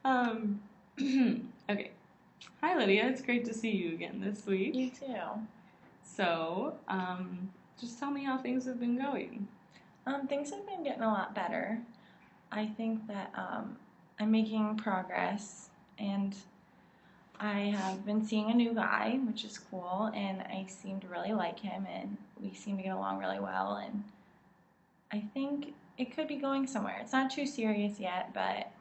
um, okay. Hi, Lydia. It's great to see you again this week. You too. So, just tell me how things have been going. Things have been getting a lot better. I think that I'm making progress, and I have been seeing a new guy, which is cool, and I seem to really like him, and we seem to get along really well, and I think it could be going somewhere. It's not too serious yet, but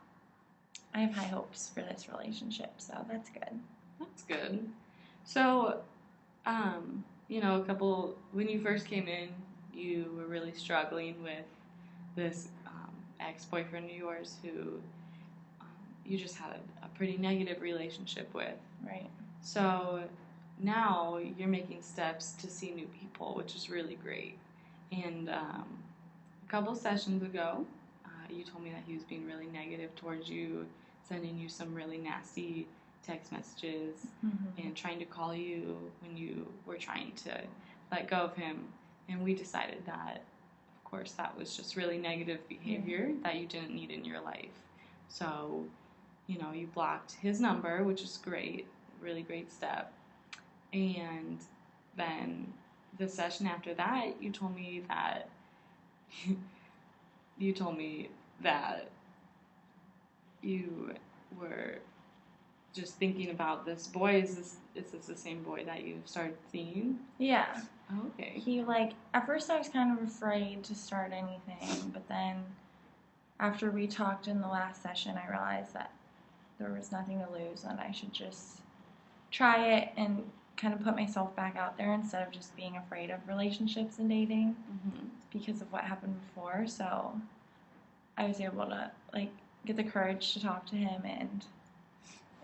I have high hopes for this relationship, so that's good. That's good. So, when you first came in, you were really struggling with this ex-boyfriend of yours who you just had a pretty negative relationship with. Right. So now you're making steps to see new people, which is really great. And a couple sessions ago, you told me that he was being really negative towards you, sending you some really nasty text messages and trying to call you when you were trying to let go of him. And we decided that, of course, that was just really negative behavior that you didn't need in your life. So, you blocked his number, which is great, really great step. And then the session after that, you told me that you were just thinking about this boy. Is this the same boy that you started seeing? Yeah. Oh, okay. He, at first I was kind of afraid to start anything, but then after we talked in the last session, I realized that there was nothing to lose and I should just try it and kind of put myself back out there instead of just being afraid of relationships and dating because of what happened before. So I was able to, get the courage to talk to him, and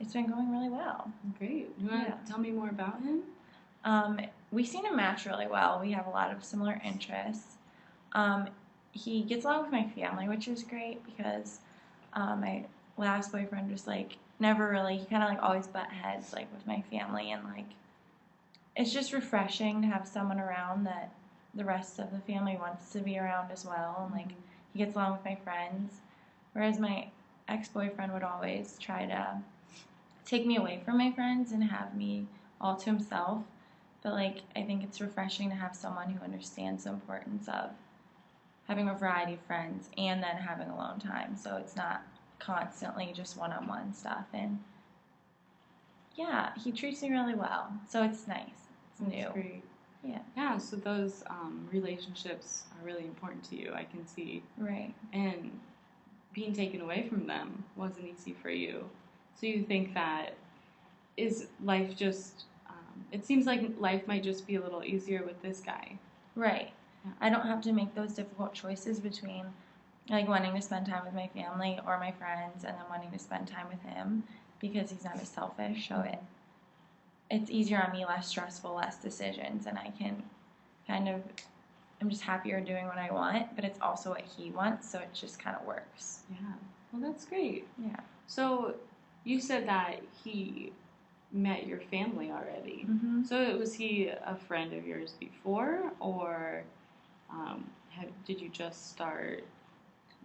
it's been going really well. Great. You want to tell me more about him? We seem to match really well. We have a lot of similar interests. He gets along with my family, which is great because my last boyfriend just never really, he kind of always butt heads with my family, and it's just refreshing to have someone around that the rest of the family wants to be around as well, and he gets along with my friends, whereas my ex-boyfriend would always try to take me away from my friends and have me all to himself. But I think it's refreshing to have someone who understands the importance of having a variety of friends and then having alone time, so it's not constantly just one-on-one stuff. And yeah, he treats me really well, so it's nice. It's new. That's great. Yeah, so those relationships are really important to you, I can see. Right. And being taken away from them wasn't easy for you. So you think that is life just, it seems like life might just be a little easier with this guy. Right. Yeah. I don't have to make those difficult choices between wanting to spend time with my family or my friends and then wanting to spend time with him because he's not as selfish. So it's easier on me, less stressful, less decisions, and I can I'm just happier doing what I want, but it's also what he wants, so it just kind of works. Yeah. Well, that's great. Yeah. So you said that he met your family already. So was he a friend of yours before, or did you just start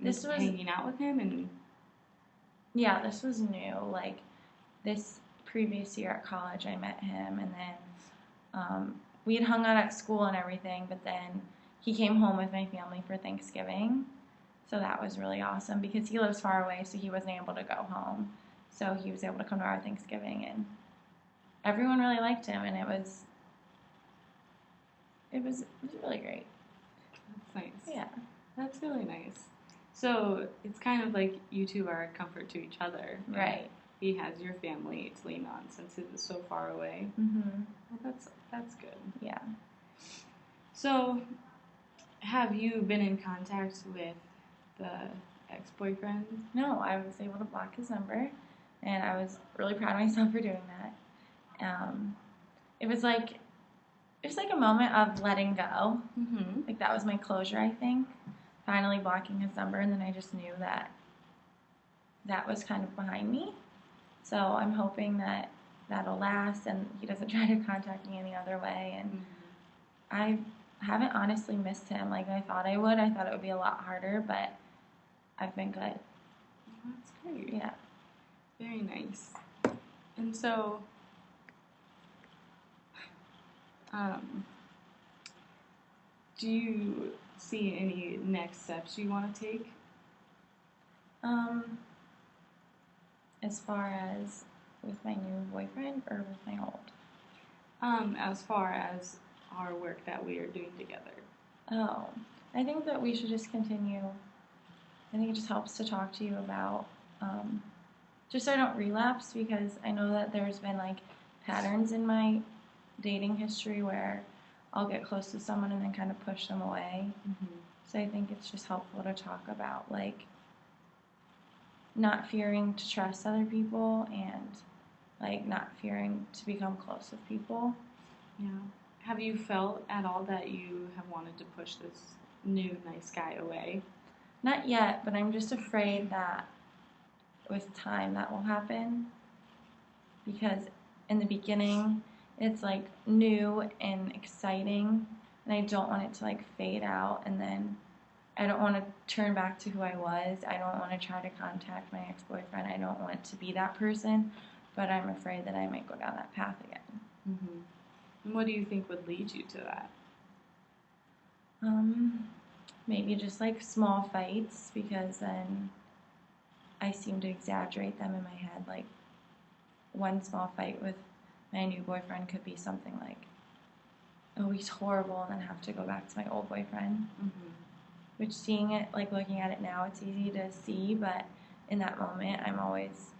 hanging out with him? And yeah, this was new. This previous year at college, I met him, and then we had hung out at school and everything, but then he came home with my family for Thanksgiving, so that was really awesome because he lives far away, so he wasn't able to go home. So he was able to come to our Thanksgiving, and everyone really liked him, and it was really great. That's nice. Yeah. That's really nice. So it's kind of like you two are a comfort to each other. Right. He has your family to lean on since it is so far away. Well, that's good. Yeah. So have you been in contact with the ex-boyfriend? No, I was able to block his number, and I was really proud of myself for doing that. It was a moment of letting go. That was my closure, I think. Finally blocking his number, and then I just knew that was kind of behind me. So I'm hoping that that'll last, and he doesn't try to contact me any other way. And I haven't honestly missed him like I thought I would. I thought it would be a lot harder, but I've been good. That's great. Yeah. Very nice. And so, do you see any next steps you want to take? As far as with my new boyfriend or with my old? As far as our work that we are doing together. Oh, I think that we should just continue. I think it just helps to talk to you about, just so I don't relapse, because I know that there's been like patterns in my dating history where I'll get close to someone and then kind of push them away. Mm-hmm. So I think it's just helpful to talk about like not fearing to trust other people and like not fearing to become close with people. Yeah. Have you felt at all that you have wanted to push this new nice guy away? Not yet, but I'm just afraid that with time that will happen, because in the beginning it's like new and exciting, and I don't want it to like fade out, and then I don't want to turn back to who I was. I don't want to try to contact my ex-boyfriend. I don't want to be that person, but I'm afraid that I might go down that path again. Mm-hmm. And what do you think would lead you to that? Maybe just like small fights, because then I seem to exaggerate them in my head. Like one small fight with my new boyfriend could be something like, oh, he's horrible, and then have to go back to my old boyfriend. Mm-hmm. Which, seeing it, like looking at it now, it's easy to see, but in that moment, I'm always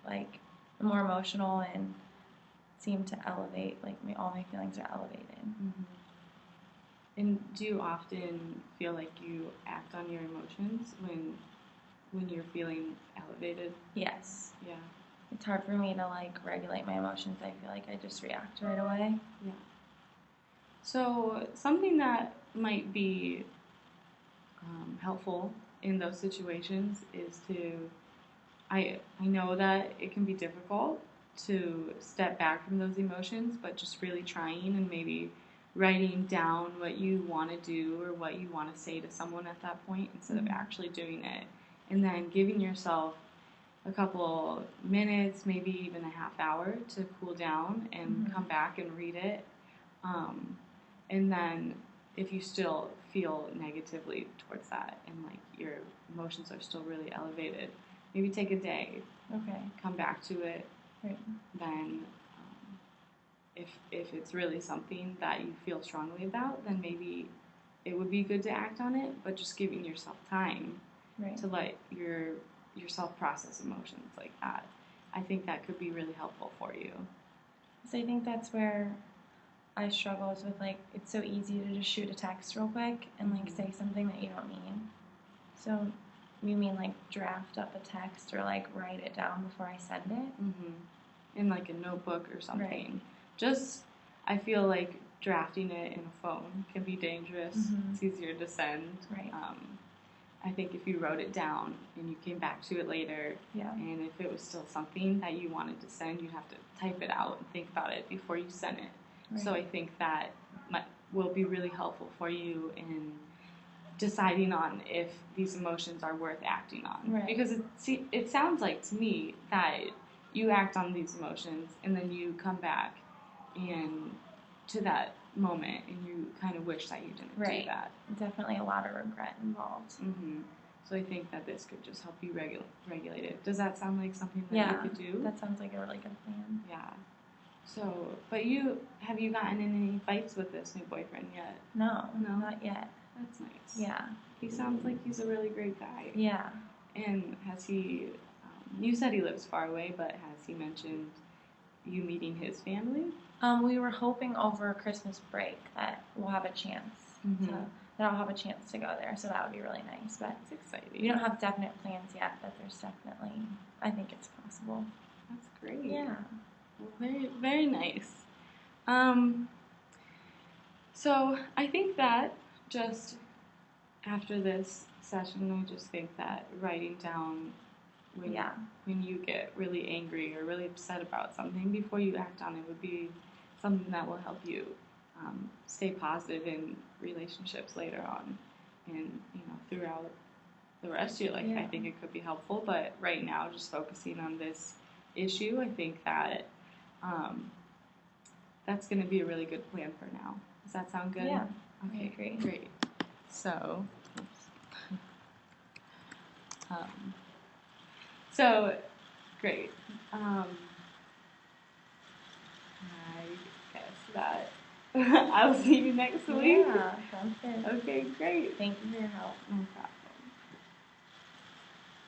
like more emotional and seem to elevate. Like all my feelings are elevated. Mm-hmm. And do you often feel like you act on your emotions when you're feeling elevated? Yes. Yeah. It's hard for me to like regulate my emotions. I feel like I just react right away. Yeah. So something that might be helpful in those situations is I know that it can be difficult to step back from those emotions, but just really trying and maybe writing down what you want to do or what you want to say to someone at that point instead of actually doing it, and then giving yourself a couple minutes, maybe even a half hour to cool down and come back and read it. And then if you still feel negatively towards that and like your emotions are still really elevated, maybe take a day, Okay. come back to it. Right. Then if it's really something that you feel strongly about, then maybe it would be good to act on it, but just giving yourself time Right. to let yourself process emotions like that. I think that could be really helpful for you. So I think that's where I struggle, is with like, it's so easy to just shoot a text real quick and like say something that you don't mean. So you mean like draft up a text or like write it down before I send it? Mm-hmm. In like a notebook or something. Right. Just, I feel like drafting it in a phone can be dangerous. Mm-hmm. It's easier to send. Right. I think if you wrote it down and you came back to it later, Yeah. and if it was still something that you wanted to send, you'd have to type it out and think about it before you send it. Right. So I think that will be really helpful for you in deciding on if these emotions are worth acting on. Right. Because it sounds like to me that you act on these emotions and then you come back and to that moment and you kind of wish that you didn't do that. Definitely a lot of regret involved. Mm-hmm. So I think that this could just help you regulate it. Does that sound like something that you could do? That sounds like a really good plan. Yeah. So, but have you gotten in any fights with this new boyfriend yet? No, not yet. That's nice. Yeah. He sounds like he's a really great guy. Yeah. And has he, you said he lives far away, but has he mentioned you meeting his family? We were hoping over Christmas break that we'll have a chance that I'll have a chance to go there, so that would be really nice. But it's exciting. We don't have definite plans yet, but there's definitely, I think it's possible. That's great. Yeah. Well, very, very nice. So I think that just after this session, I just think that writing down when you get really angry or really upset about something before you act on it would be something that will help you stay positive in relationships later on and throughout the rest of your life, Yeah. I think it could be helpful. But right now, just focusing on this issue, I think that that's going to be a really good plan for now. Does that sound good? Yeah. Okay, I agree. great. So, oops. Um, so great. I guess that I'll see you next week. Yeah, sounds good. Okay, great. Thank you for your help. No problem.